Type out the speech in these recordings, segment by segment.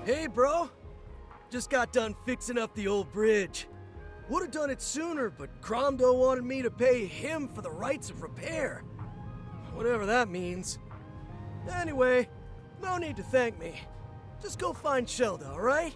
Hey, bro. Just got done fixing up the old bridge. Would have done it sooner, but Cromdo wanted me to pay him for the rights of repair. Whatever that means. Anyway, no need to thank me. Just go find Shelda, alright?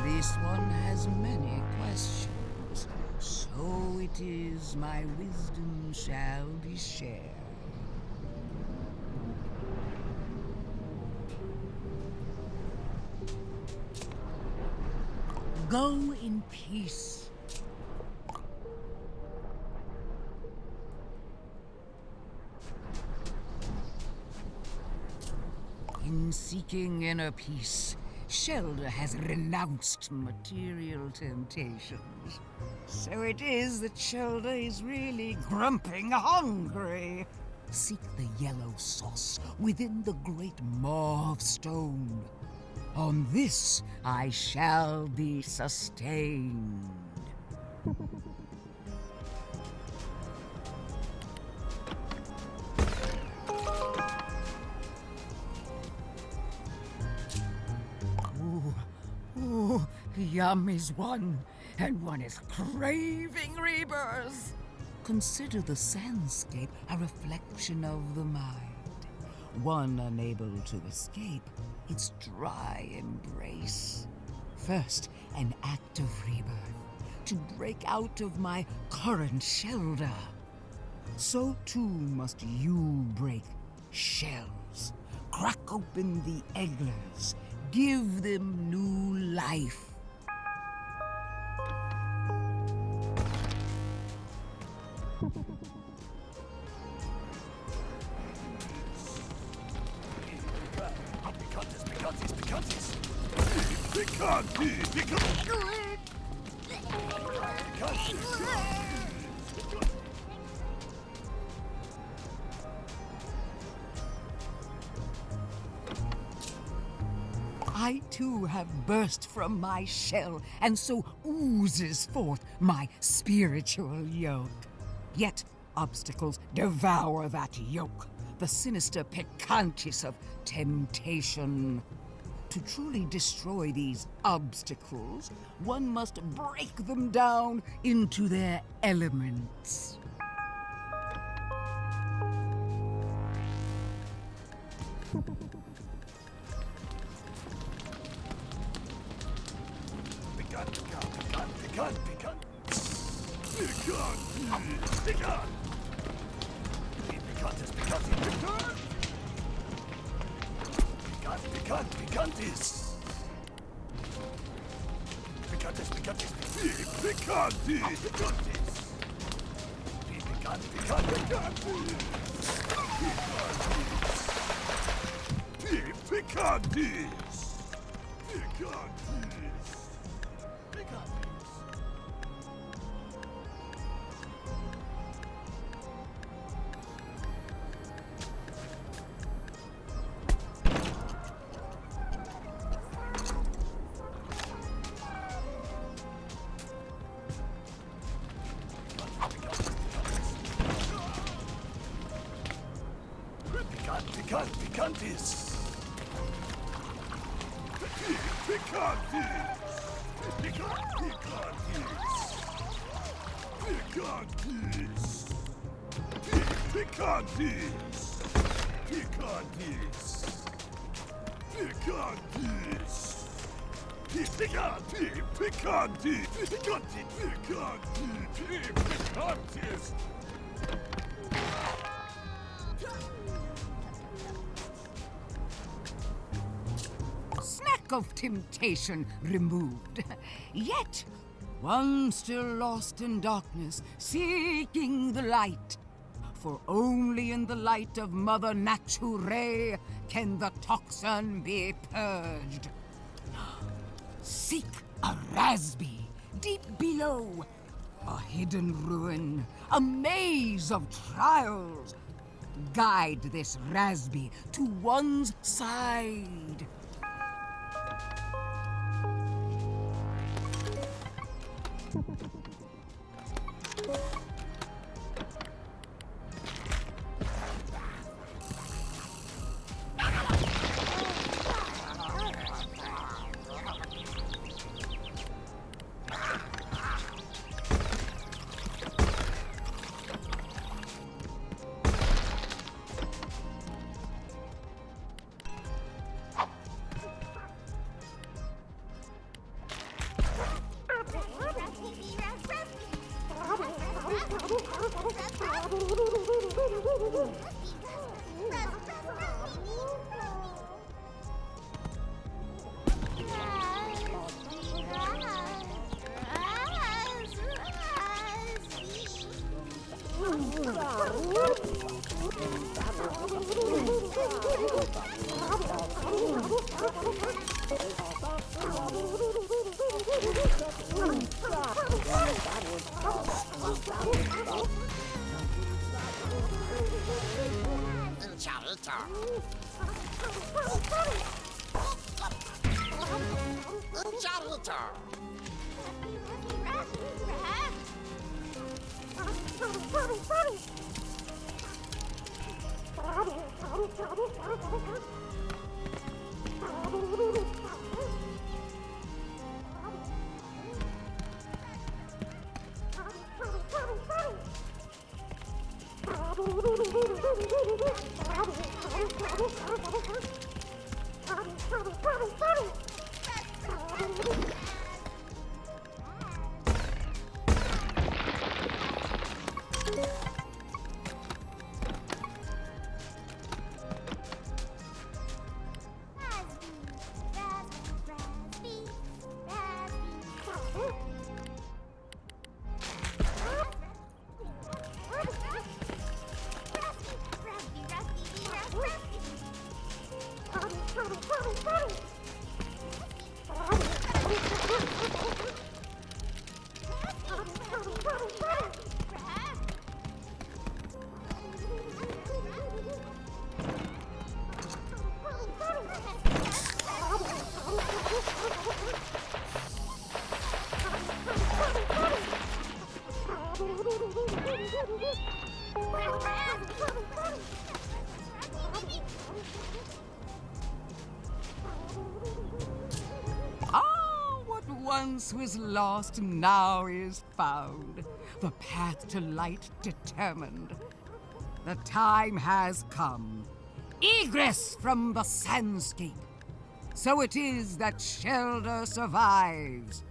This one has many questions, so it is my wisdom shall be shared. Go in peace. In seeking inner peace, Shelda has renounced material temptations. So it is that Shelda is really grumping hungry. Seek the yellow sauce within the great maw of stone. On this I shall be sustained. Ooh, yum is one, and one is craving rebirth. Consider the sandscape a reflection of the mind. One unable to escape its dry embrace. First, an act of rebirth, to break out of my current Shelda. So too must you break shells, crack open the egglers, give them new life. I too have burst from my shell, and so oozes forth my spiritual yoke. Yet obstacles devour that yoke, the sinister picantis of temptation. To truly destroy these obstacles, one must break them down into their elements. Snack of temptation removed. Yet, one still lost in darkness, seeking the light. For only in the light of Mother Nature can the toxin be purged. Seek a raspy deep below. A hidden ruin, a maze of trials. Guide this raspy to one's side. Once was lost, now is found. The path to light determined. The time has come. Egress from the sandscape. So it is that Shelder survives.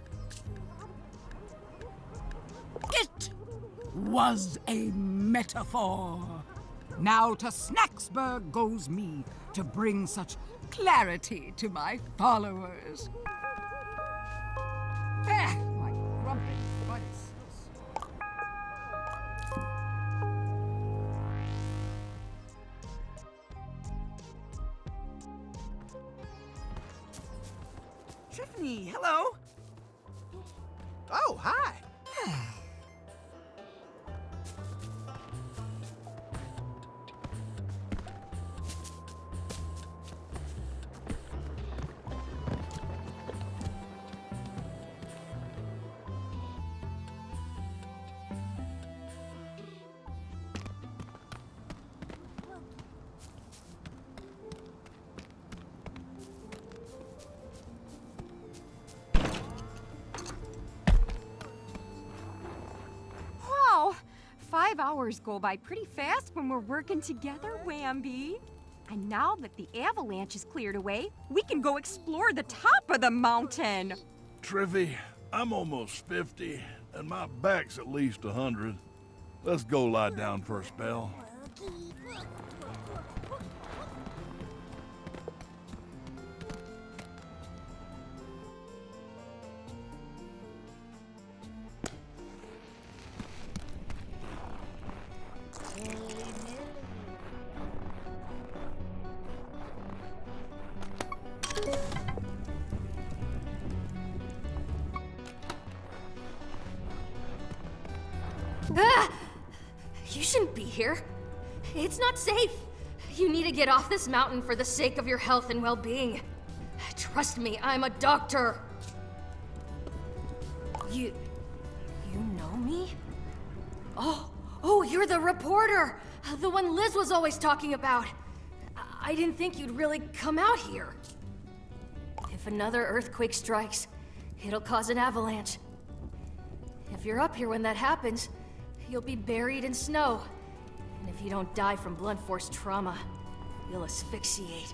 It was a metaphor. Now to Snacksburg goes me to bring such clarity to my followers. My grumpy butts. Tiffany, hello. Oh, hi. Wow, 5 hours go by pretty fast when we're working together, Wambi. And now that the avalanche is cleared away, we can go explore the top of the mountain. Trivy, I'm almost 50, and my back's at least 100. Let's go lie down for a spell. Ah! You shouldn't be here. It's not safe. You need to get off this mountain for the sake of your health and well-being. Trust me, I'm a doctor. You know me? Oh, you're the reporter! The one Liz was always talking about. I didn't think you'd really come out here. If another earthquake strikes, it'll cause an avalanche. If you're up here when that happens, you'll be buried in snow. And if you don't die from blunt force trauma, you'll asphyxiate.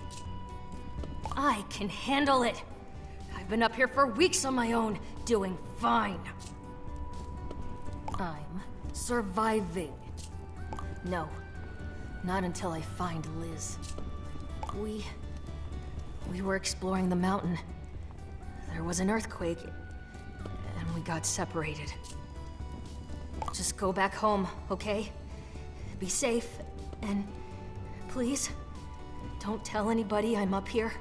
I can handle it. I've been up here for weeks on my own, doing fine. I'm surviving. No, not until I find Liz. We were exploring the mountain. There was an earthquake, and we got separated. Just go back home, okay? Be safe, and please, don't tell anybody I'm up here.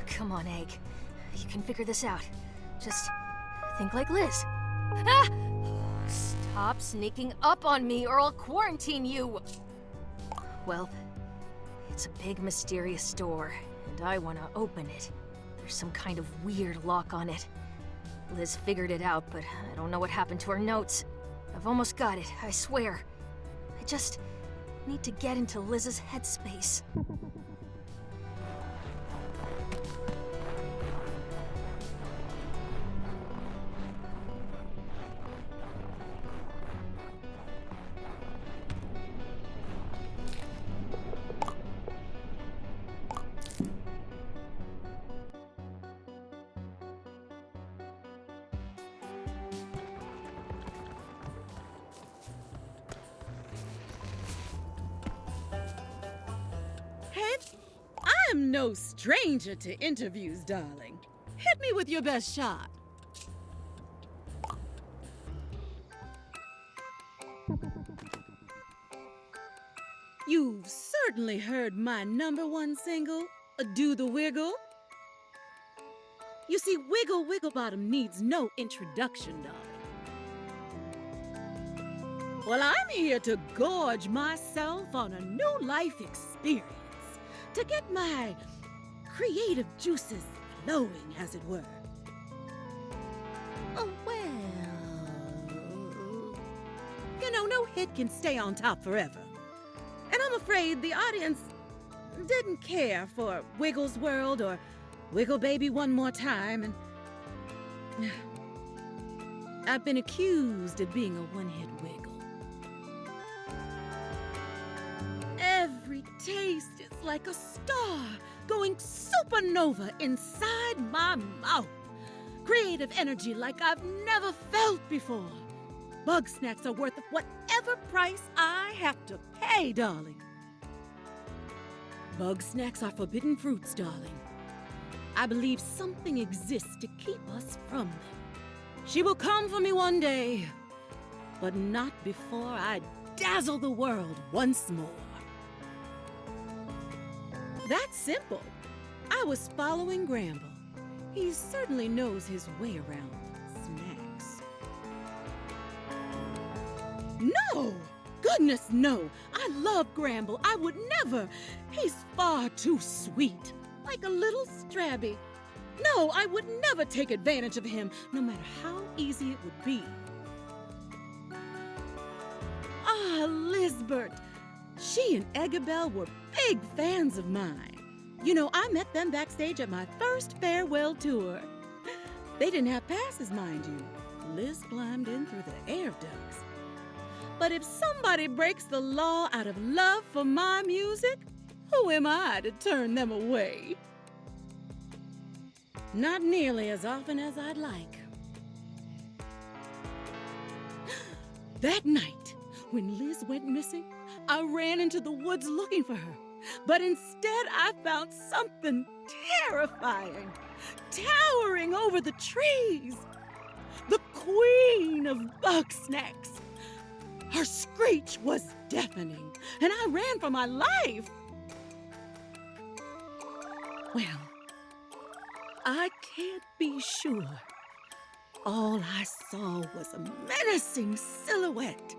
Come on, Egg. You can figure this out. Just think like Liz. Ah! Stop sneaking up on me or I'll quarantine you! Well, it's a big mysterious store, and I want to open it. There's some kind of weird lock on it. Liz figured it out, but I don't know what happened to her notes. I've almost got it, I swear. I just need to get into Liz's headspace. I'm no stranger to interviews, darling. Hit me with your best shot. You've certainly heard my #1 single, Do the Wiggle. You see, Wiggle Wigglebottom needs no introduction, darling. Well, I'm here to gorge myself on a new life experience. To get my creative juices flowing, as it were. Oh, well... You know, no hit can stay on top forever. And I'm afraid the audience didn't care for Wiggle's World or Wiggle Baby One More Time, and... I've been accused of being a one-hit wiggle. Every taste is like a star going supernova inside my mouth. Creative energy like I've never felt before. Bugsnax are worth whatever price I have to pay, darling. Bugsnax are forbidden fruits, darling. I believe something exists to keep us from them. She will come for me one day, but not before I dazzle the world once more. That's simple. I was following Gramble. He certainly knows his way around snacks. No! Goodness, no! I love Gramble. I would never. He's far too sweet, like a little Strabby. No, I would never take advantage of him, no matter how easy it would be. Ah, Lizbert. She and Eggabell were big fans of mine. You know, I met them backstage at my first farewell tour. They didn't have passes, mind you. Liz climbed in through the air ducts. But if somebody breaks the law out of love for my music, Who am I to turn them away? Not nearly as often as I'd like. That night, when Liz went missing, I ran into the woods looking for her. But instead, I found something terrifying, towering over the trees. The queen of Bugsnax. Her screech was deafening, and I ran for my life. Well, I can't be sure. All I saw was a menacing silhouette.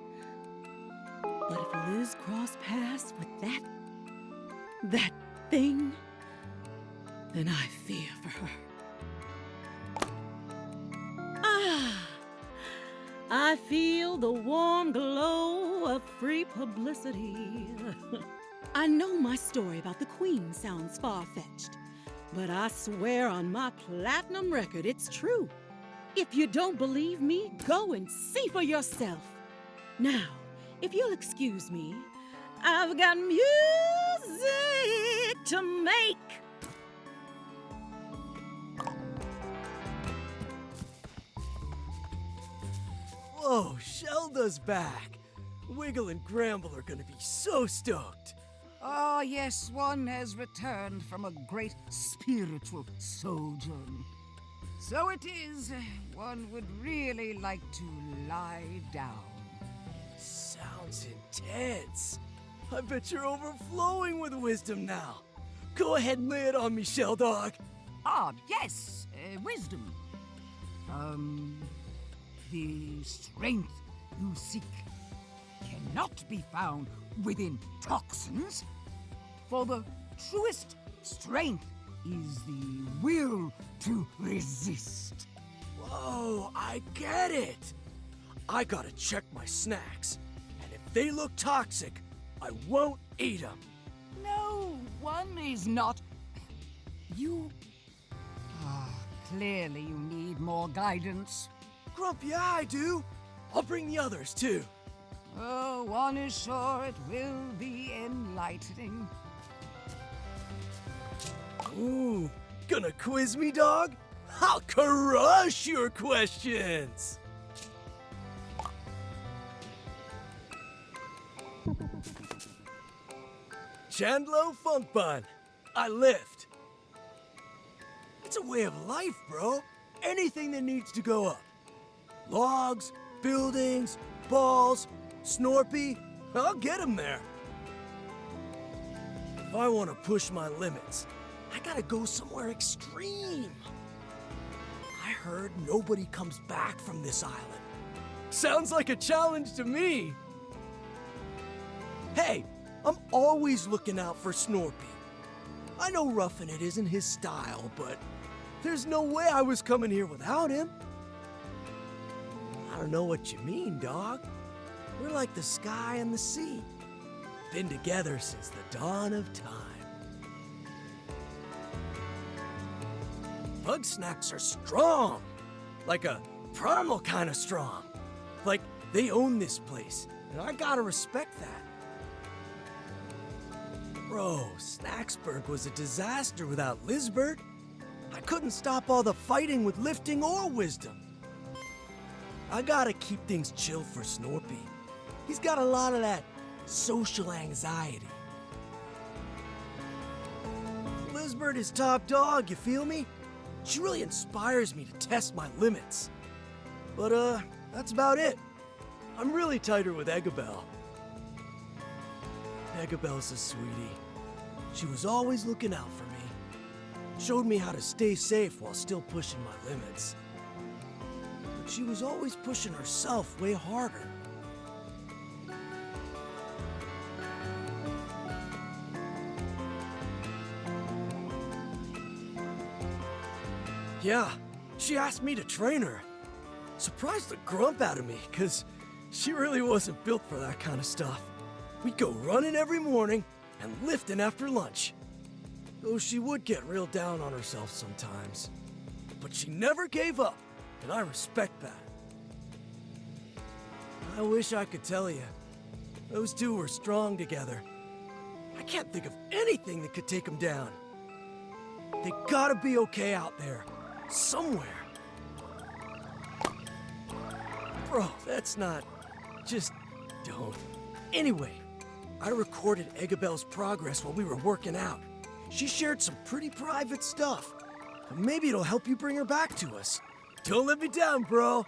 But if Liz crossed paths with that thing, then I fear for her. I feel the warm glow of free publicity. I know my story about the Queen sounds far-fetched, but I swear on my platinum record it's true. If you don't believe me, go and see for yourself. Now, if you'll excuse me, I've got music to make. Whoa, Shelda's back. Wiggle and Gramble are gonna be so stoked. Ah, yes, one has returned from a great spiritual sojourn. So it is, one would really like to lie down. Sounds intense. I bet you're overflowing with wisdom now. Go ahead and lay it on me, Shell Dog. Ah, yes, wisdom. The strength you seek cannot be found within toxins, for the truest strength is the will to resist. Whoa, I get it. I gotta check my snacks, and if they look toxic, I won't eat them. No, one is not. You... clearly you need more guidance. Grump, yeah, I do. I'll bring the others, too. Oh, one is sure it will be enlightening. Ooh, gonna quiz me, dog? I'll crush your questions. Chandlo Funk Bun. I lift. It's a way of life, bro. Anything that needs to go up. Logs, buildings, balls, Snorpy, I'll get them there. If I want to push my limits, I gotta go somewhere extreme. I heard nobody comes back from this island. Sounds like a challenge to me. Hey, I'm always looking out for Snorpy. I know roughing it isn't his style, but there's no way I was coming here without him. I don't know what you mean, dog. We're like the sky and the sea. Been together since the dawn of time. Bugsnax are strong. Like a primal kind of strong. Like they own this place, and I gotta respect that. Bro, Snacksburg was a disaster without Lizbert. I couldn't stop all the fighting with lifting or wisdom. I gotta keep things chill for Snorpy. He's got a lot of that social anxiety. Lizbert is top dog, you feel me? She really inspires me to test my limits. But, that's about it. I'm really tighter with Eggabell. Eggabell's a sweetie. She was always looking out for me. Showed me how to stay safe while still pushing my limits. But she was always pushing herself way harder. Yeah, she asked me to train her. Surprised the grump out of me, because she really wasn't built for that kind of stuff. We'd go running every morning and lifting after lunch. Though she would get real down on herself sometimes. But she never gave up, and I respect that. I wish I could tell you. Those two were strong together. I can't think of anything that could take them down. They gotta be okay out there. Somewhere. Bro, that's not... Just don't. Anyway, I recorded Eggabell's progress while we were working out. She shared some pretty private stuff. But maybe it'll help you bring her back to us. Don't let me down, bro.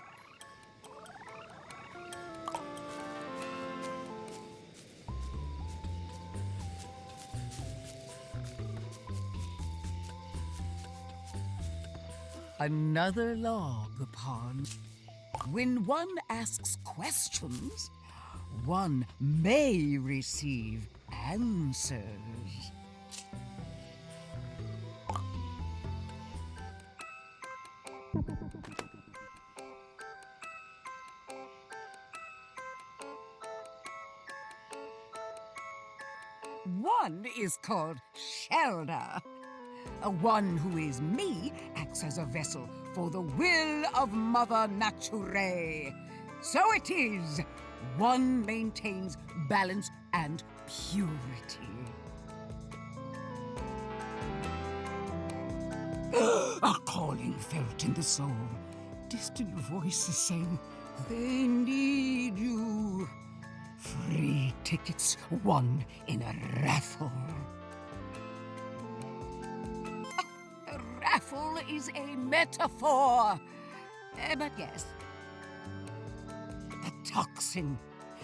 Another log upon. When one asks questions, one may receive answers. One is called Shelda. One who is me acts as a vessel for the will of Mother Nature. So it is. One maintains balance and purity. A calling felt in the soul. Distant voices saying, they need you. Free tickets won in a raffle. A raffle is a metaphor. But yes. The toxin.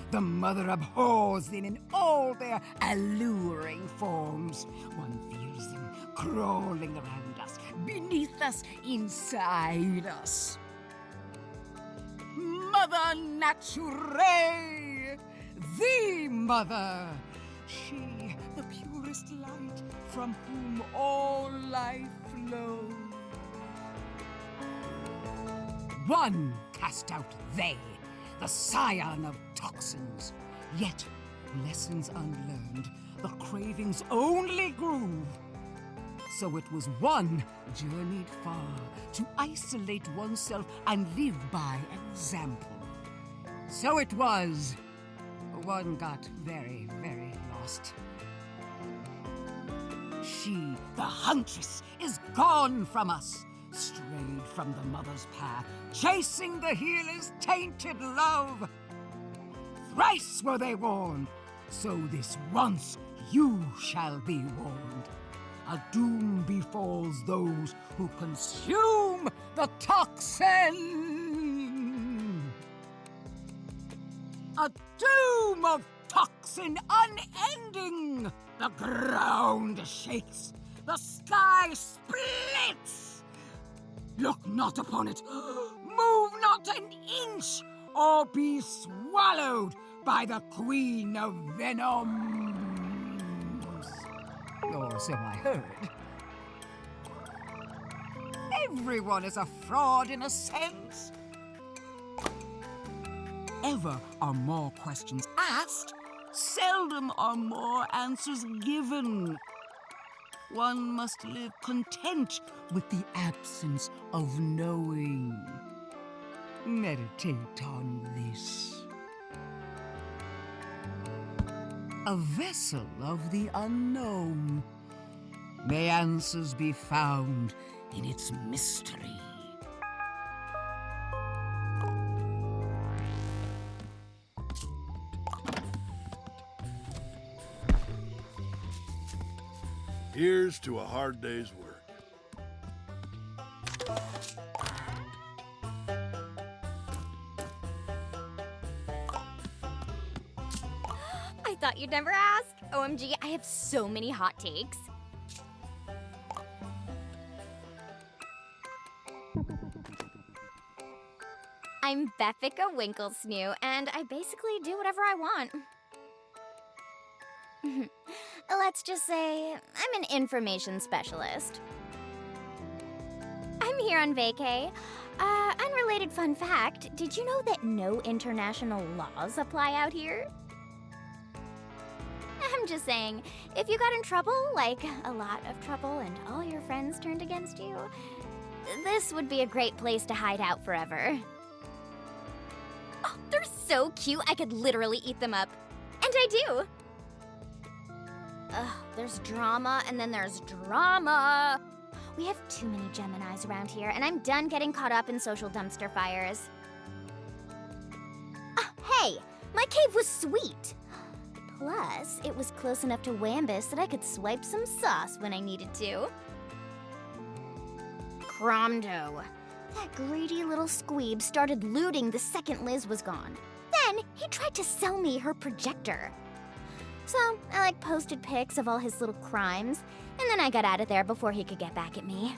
The mother abhors them in all their alluring forms. One feels them crawling around us, beneath us, inside us. Mother Nature, the mother. She, the purest light, from whom all life flows. One cast out they, the scion of toxins. Yet, lessons unlearned, the cravings only grew. So it was one journeyed far to isolate oneself and live by example. So it was one got very, very lost. She, the huntress, is gone from us, strayed from the mother's path, chasing the healer's tainted love. Thrice were they warned, so this once you shall be warned. A doom befalls those who consume the toxin. A doom of toxin unending. The ground shakes, the sky splits. Look not upon it, move not an inch, or be swallowed by the Queen of Venoms. Or so I heard. Everyone is a fraud in a sense. Ever are more questions asked, seldom are more answers given. One must live content with the absence of knowing. Meditate on this. A vessel of the unknown. May answers be found in its mystery. Here's to a hard day's work. I thought you'd never ask. OMG, I have so many hot takes. I'm Beffica Winklesnoo, and I basically do whatever I want. Let's just say I'm an information specialist. I'm here on vacay. Unrelated fun fact, did you know that no international laws apply out here? I'm just saying, if you got in trouble, like a lot of trouble, and all your friends turned against you, this would be a great place to hide out forever. Oh, they're so cute, I could literally eat them up. And I do. There's drama, and then there's drama. We have too many Geminis around here, and I'm done getting caught up in social dumpster fires. Hey, my cave was sweet. Plus, it was close enough to Wambus that I could swipe some sauce when I needed to. Cromdo. That greedy little squeeb started looting the second Liz was gone. Then, he tried to sell me her projector. So, I posted pics of all his little crimes, and then I got out of there before he could get back at me.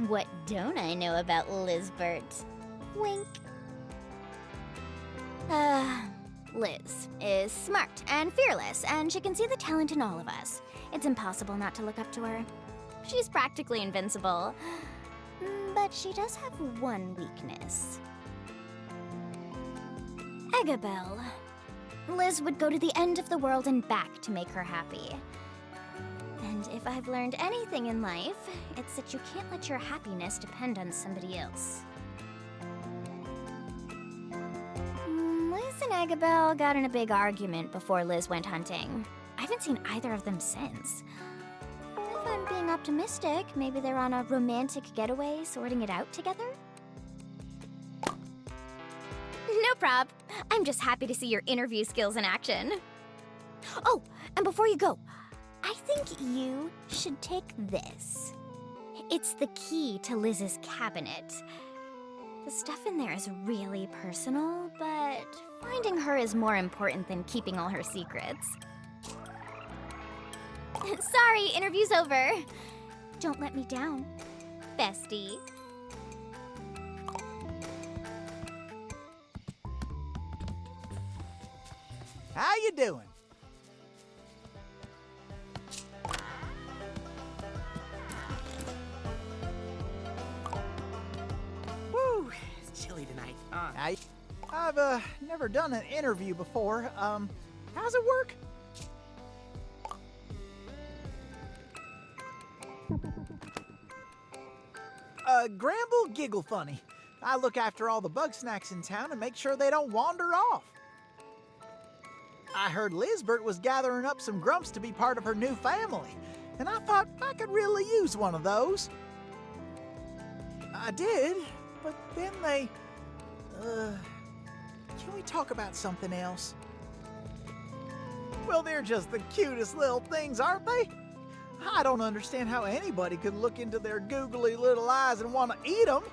What don't I know about Lizbert? Wink. Liz is smart and fearless, and she can see the talent in all of us. It's impossible not to look up to her. She's practically invincible. But she does have one weakness. Eggabell. Liz would go to the end of the world and back to make her happy. And if I've learned anything in life, it's that you can't let your happiness depend on somebody else. Liz and Eggabell got in a big argument before Liz went hunting. I haven't seen either of them since. If I'm being optimistic, maybe they're on a romantic getaway sorting it out together? No prob. I'm just happy to see your interview skills in action. Oh, and before you go, I think you should take this. It's the key to Liz's cabinet. The stuff in there is really personal, but finding her is more important than keeping all her secrets. Sorry, interview's over. Don't let me down, bestie. How you doing? Woo, it's chilly tonight. I've never done an interview before. How's it work? Gramble Giggle Funny. I look after all the Bugsnax in town and make sure they don't wander off. I heard Lizbert was gathering up some grumps to be part of her new family, and I thought I could really use one of those. I did, but then they... Can we talk about something else? Well, they're just the cutest little things, aren't they? I don't understand how anybody could look into their googly little eyes and want to eat them.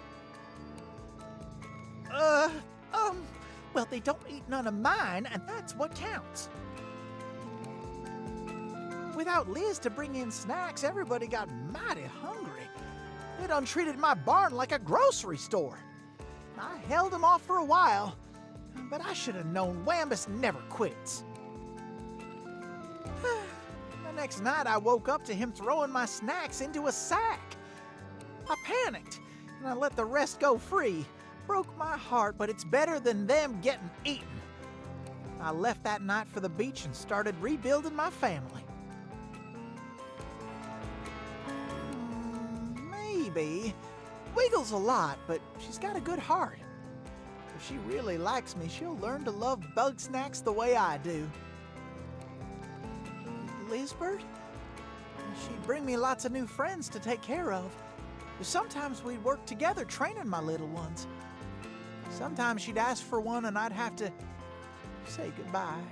Well, they don't eat none of mine, and that's what counts. Without Liz to bring in snacks, everybody got mighty hungry. They done treated my barn like a grocery store. I held them off for a while, but I should have known Wambus never quits. The next night, I woke up to him throwing my snacks into a sack. I panicked, and I let the rest go free. Broke my heart, but it's better than them getting eaten. I left that night for the beach and started rebuilding my family. Maybe. Wiggles a lot, but she's got a good heart. If she really likes me, she'll learn to love Bugsnax the way I do. Lizbert? She'd bring me lots of new friends to take care of. Sometimes we'd work together training my little ones. Sometimes she'd ask for one and I'd have to say goodbye.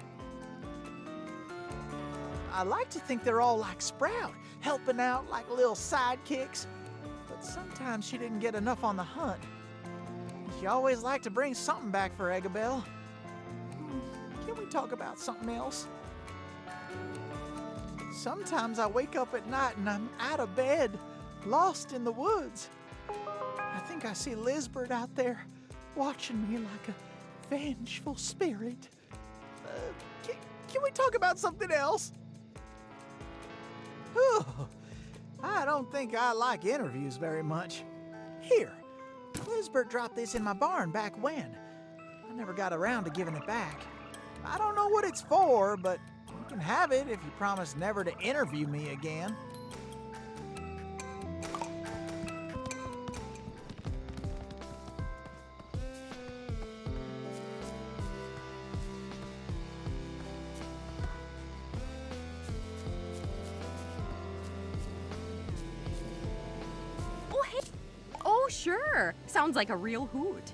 I like to think they're all like Sprout, helping out like little sidekicks. But sometimes she didn't get enough on the hunt. She always liked to bring something back for Eggabell. Can we talk about something else? Sometimes I wake up at night and I'm out of bed, lost in the woods. I think I see Lizbert out there, watching me like a vengeful spirit. Can we talk about something else? Whew. I don't think I like interviews very much. Here, Lizbert dropped this in my barn back when. I never got around to giving it back. I don't know what it's for, but you can have it if you promise never to interview me again. Sure, sounds like a real hoot.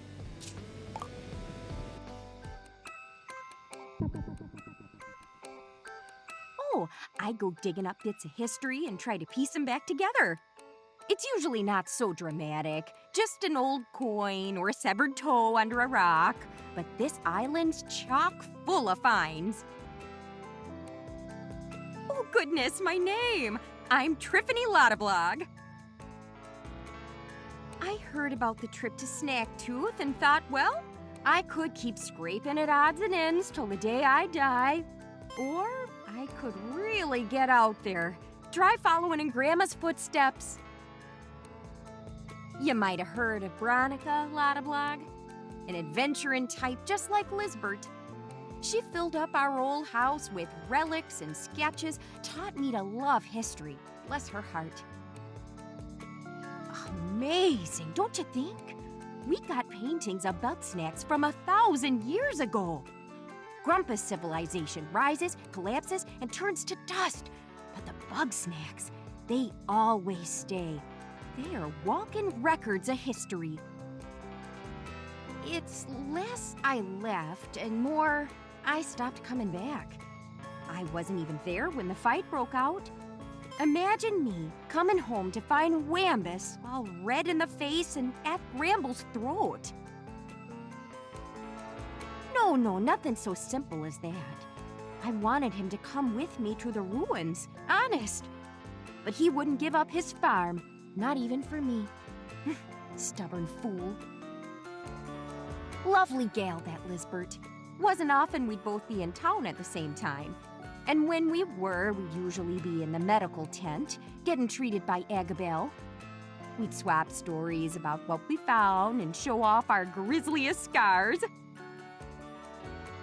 Oh, I go digging up bits of history and try to piece them back together. It's usually not so dramatic, just an old coin or a severed toe under a rock, but this island's chock full of finds. Oh goodness, my name! I'm Triffany Lottablog. I heard about the trip to Snacktooth and thought, well, I could keep scraping at odds and ends till the day I die. Or I could really get out there, try following in Grandma's footsteps. You might have heard of Veronica Lottablog, an adventuring type just like Lizbert. She filled up our old house with relics and sketches, taught me to love history. Bless her heart. Amazing, don't you think? We got paintings of Bugsnax from 1,000 years ago. Grumpus civilization rises, collapses, and turns to dust. But the Bugsnax, they always stay. They are walking records of history. It's less I left and more I stopped coming back. I wasn't even there when the fight broke out. Imagine me coming home to find Wambus all red in the face and at Bramble's throat. No, nothing so simple as that. I wanted him to come with me to the ruins, honest. But he wouldn't give up his farm, not even for me. Stubborn fool. Lovely gal, that Lizbert. Wasn't often we'd both be in town at the same time. And when we were, we'd usually be in the medical tent, getting treated by Agabel. We'd swap stories about what we found and show off our grisliest scars.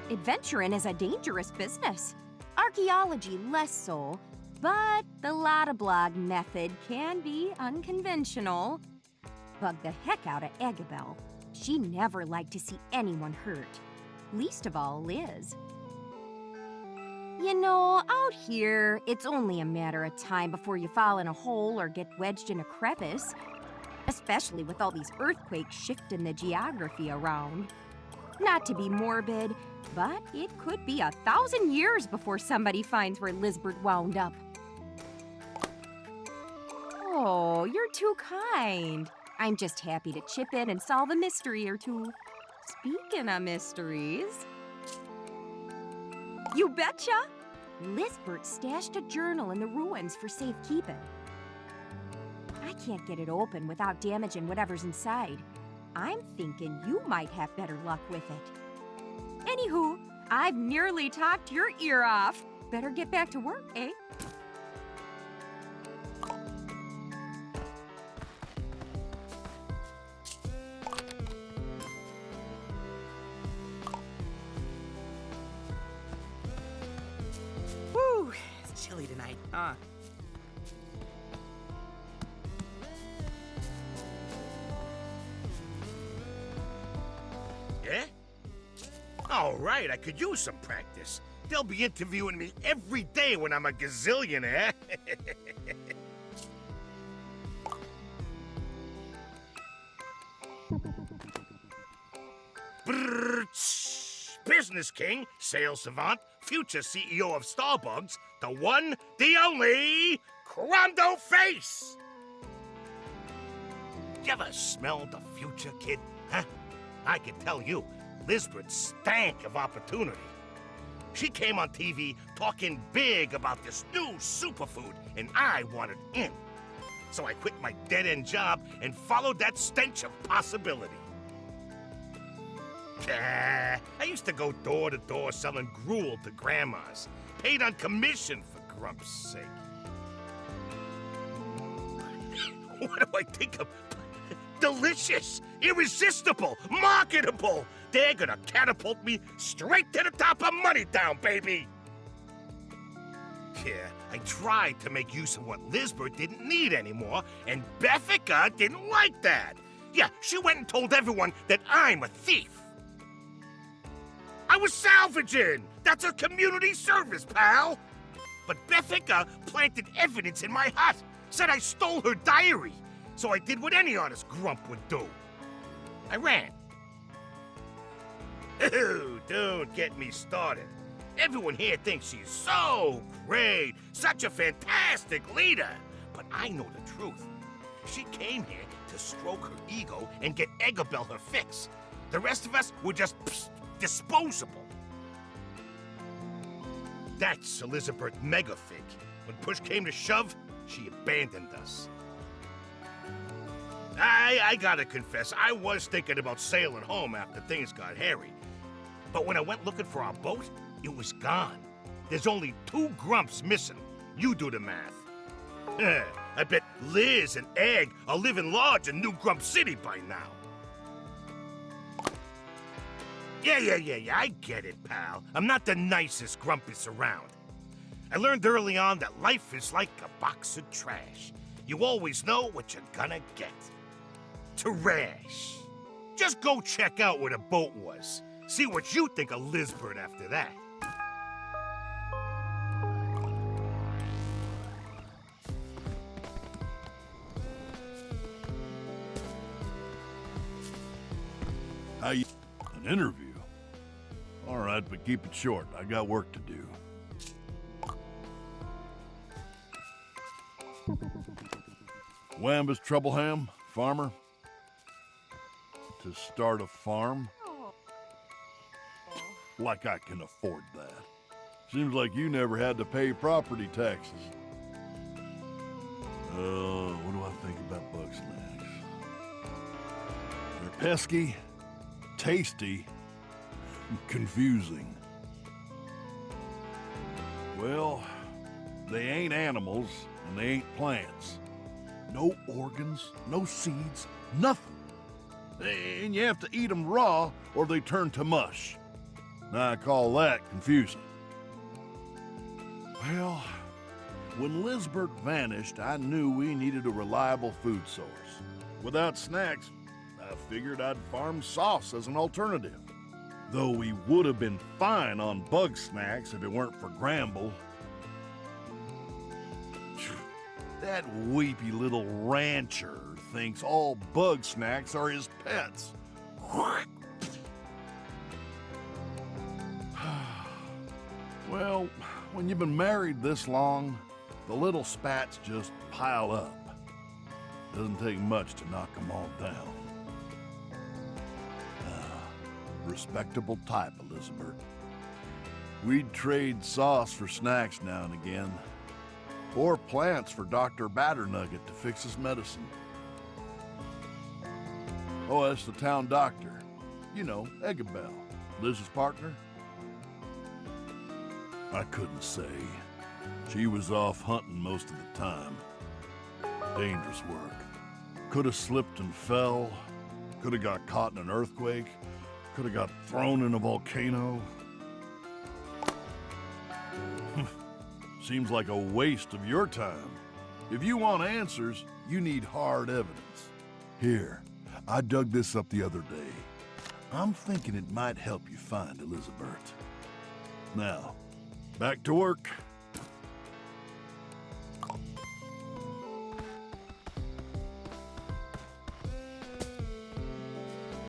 Adventuring is a dangerous business. Archaeology less so, but the Lottablog method can be unconventional. Bugged the heck out of Agabel. She never liked to see anyone hurt, least of all Liz. You know, out here, it's only a matter of time before you fall in a hole or get wedged in a crevice, especially with all these earthquakes shifting the geography around. Not to be morbid, but it could be 1,000 years before somebody finds where Lizbert wound up. Oh, you're too kind. I'm just happy to chip in and solve a mystery or two. Speaking of mysteries... You betcha! Lizbert stashed a journal in the ruins for safekeeping. I can't get it open without damaging whatever's inside. I'm thinking you might have better luck with it. Anywho, I've nearly talked your ear off. Better get back to work, eh? Woo! It's chilly tonight, huh? Yeah? All right, I could use some practice. They'll be interviewing me every day when I'm a gazillionaire. Business king, sales savant, future CEO of Starbucks, the one, the only, Crondo Face! You ever smelled the future, kid? Huh? I can tell you, Lizbert stank of opportunity. She came on TV talking big about this new superfood, and I wanted in. So I quit my dead-end job and followed that stench of possibility. I used to go door to door selling gruel to grandmas, paid on commission for Grump's sake. What do I think of? Delicious, irresistible, marketable. They're gonna catapult me straight to the top of Moneytown, baby. Yeah, I tried to make use of what Lizbert didn't need anymore, and Bethica didn't like that. Yeah, she went and told everyone that I'm a thief. I was salvaging. That's a community service, pal. But Bethica planted evidence in my hut, said I stole her diary. So I did what any honest grump would do. I ran. Ooh, don't get me started. Everyone here thinks she's so great, such a fantastic leader. But I know the truth. She came here to stroke her ego and get Eggabell her fix. The rest of us were just disposable. That's Elizabeth Megafig. When push came to shove, she abandoned us. I gotta confess, I was thinking about sailing home after things got hairy. But when I went looking for our boat, it was gone. There's only 2 grumps missing. You do the math. I bet Liz and Egg are living large in New Grump City by now. Yeah, I get it, pal. I'm not the nicest grumpus around. I learned early on that life is like a box of trash. You always know what you're gonna get. Trash. Just go check out where the boat was. See what you think of Lizbert after that. An interview? All right, but keep it short. I got work to do. Wambus Troubleham, farmer? To start a farm? Like I can afford that. Seems like you never had to pay property taxes. What do I think about Bugsnax? They're pesky, tasty, and confusing. Well, they ain't animals, and they ain't plants. No organs, no seeds, nothing. And you have to eat them raw, or they turn to mush. Now I call that confusing. Well, when Lizbert vanished, I knew we needed a reliable food source. Without snacks, I figured I'd farm sauce as an alternative. Though we would have been fine on Bugsnax if it weren't for Gramble. That weepy little rancher thinks all Bugsnax are his pets. Well, when you've been married this long, the little spats just pile up. Doesn't take much to knock them all down. Respectable type, Elizabeth. We'd trade sauce for snacks now and again. Or plants for Dr. Batternugget to fix his medicine. Oh, that's the town doctor. You know, Eggabell, Liz's partner. I couldn't say. She was off hunting most of the time. Dangerous work. Could have slipped and fell. Could have got caught in an earthquake. Could have got thrown in a volcano. Seems like a waste of your time. If you want answers, you need hard evidence. Here, I dug this up the other day. I'm thinking it might help you find Elizabeth. Now, back to work.